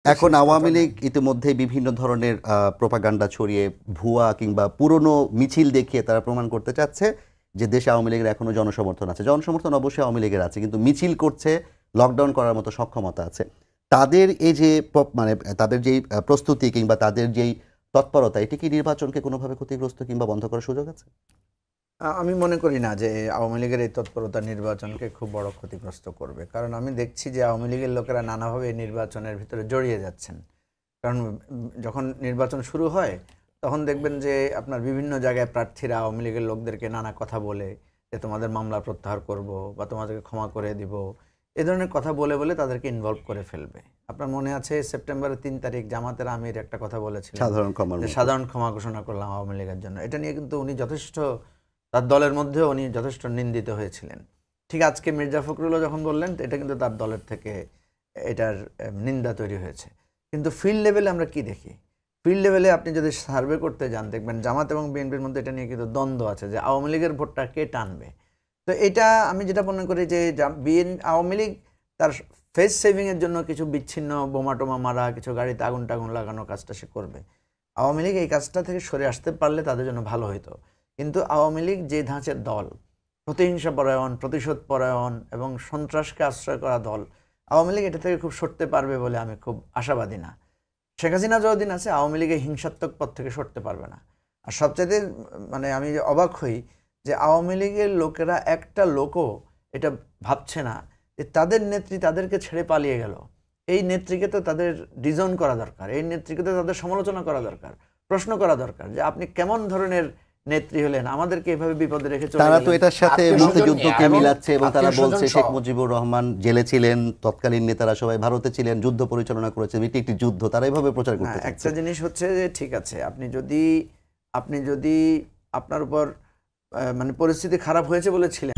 এখন আওয়ামী লীগ ইতিমধ্যে বিভিন্ন ধরনের প্রোপাগান্ডা ছড়িয়ে ভুয়া কিংবা পুরনো মিছিল দেখিয়ে তারা প্রমাণ করতে চাচ্ছে যে দেশে আওয়ামী লীগের এখনো জনসমর্থন আছে। জনসমর্থন অবশ্যই আওয়ামী লীগের আছে, কিন্তু মিছিল করছে, লকডাউন করার মতো সক্ষমতা আছে। তাদের এই যে মানে তাদের যেই প্রস্তুতি কিংবা তাদের যেই তৎপরতা, এটি কি নির্বাচনকে কোনোভাবে ক্ষতিগ্রস্ত কিংবা বন্ধ করার সুযোগ আছে? আমি মনে করি না যে আওয়ামী লীগের এই তৎপরতা নির্বাচনকে খুব বড় ক্ষতিগ্রস্ত করবে, কারণ আমি দেখছি যে আওয়ামী লীগের লোকেরা নানাভাবে নির্বাচনের ভিতরে জড়িয়ে যাচ্ছেন। কারণ যখন নির্বাচন শুরু হয় তখন দেখবেন যে আপনার বিভিন্ন জায়গায় প্রার্থীরা আওয়ামী লীগের লোকদেরকে নানা কথা বলে যে তোমাদের মামলা প্রত্যাহার করব বা তোমাদেরকে ক্ষমা করে দিব, এ ধরনের কথা বলে বলে তাদেরকে ইনভলভ করে ফেলবে। আপনার মনে আছে সেপ্টেম্বরের 3 তারিখ জামাতের আমির একটা কথা বলেছিলেন, সাধারণ ক্ষমা ঘোষণা করলাম আওয়ামী লীগের জন্য। এটা নিয়ে কিন্তু উনি যথেষ্ট, তার দলের মধ্যেও উনি যথেষ্ট নিন্দিত হয়েছিলেন। ঠিক আজকে মির্জা ফখরুলও যখন বললেন, এটা কিন্তু তার দলের থেকে এটার নিন্দা তৈরি হয়েছে। কিন্তু ফিল্ড লেভেলে আমরা কি দেখি? ফিল্ড লেভেলে আপনি যদি সার্ভে করতে যান দেখবেন জামাত এবং বিএনপির মধ্যে এটা নিয়ে কিন্তু দ্বন্দ্ব আছে যে আওয়ামী লীগের ভোটটা কে টানবে। তো এটা আমি যেটা মনে করি যে আওয়ামী লীগ তার ফেস সেভিংয়ের জন্য কিছু বিচ্ছিন্ন বোমা টোমা মারা, কিছু গাড়িতে আগুন টাগুন লাগানো কাজটা সে করবে। আওয়ামী লীগ এই কাজটা থেকে সরে আসতে পারলে তাদের জন্য ভালো হতো। কিন্তু আওয়ামী লীগ যে ধাঁচের দল, প্রতিহিংসা পরায়ণ, প্রতিশোধ পরায়ণ এবং সন্ত্রাসকে আশ্রয় করা দল, আওয়ামী লীগ এটা থেকে খুব সরতে পারবে বলে আমি খুব আশাবাদী না। শেখ হাসিনা যতদিন আছে আওয়ামী লীগের হিংসাত্মক পথ থেকে সরতে পারবে না। আর সবচাইতে মানে আমি অবাক হই যে আওয়ামী লীগের লোকেরা একটা লোকও এটা ভাবছে না যে তাদের নেত্রী তাদেরকে ছেড়ে পালিয়ে গেল, এই নেত্রীকে তো তাদের ডিজন করা দরকার, এই নেত্রীকে তো তাদের সমালোচনা করা দরকার, প্রশ্ন করা দরকার যে আপনি কেমন ধরনের নেত্রী হলেন, আমাদেরকে এভাবে বিপদে রেখে চলে গেলেন। তারা তো এটার সাথে মুক্তিযুদ্ধকে মিলাচ্ছে এবং তারা বলছে শেখ মুজিবুর রহমান জেলে ছিলেন, তৎকালীন নেতারা সবাই ভারতে ছিলেন, যুদ্ধ পরিচালনা করেছে, এটি একটি যুদ্ধ, তারা এভাবে প্রচার করতে চাচ্ছে। একটা জিনিস হচ্ছে যে ঠিক আছে, আপনি যদি আপনার উপর মানে পরিস্থিতি খারাপ হয়েছে বলেছিলেন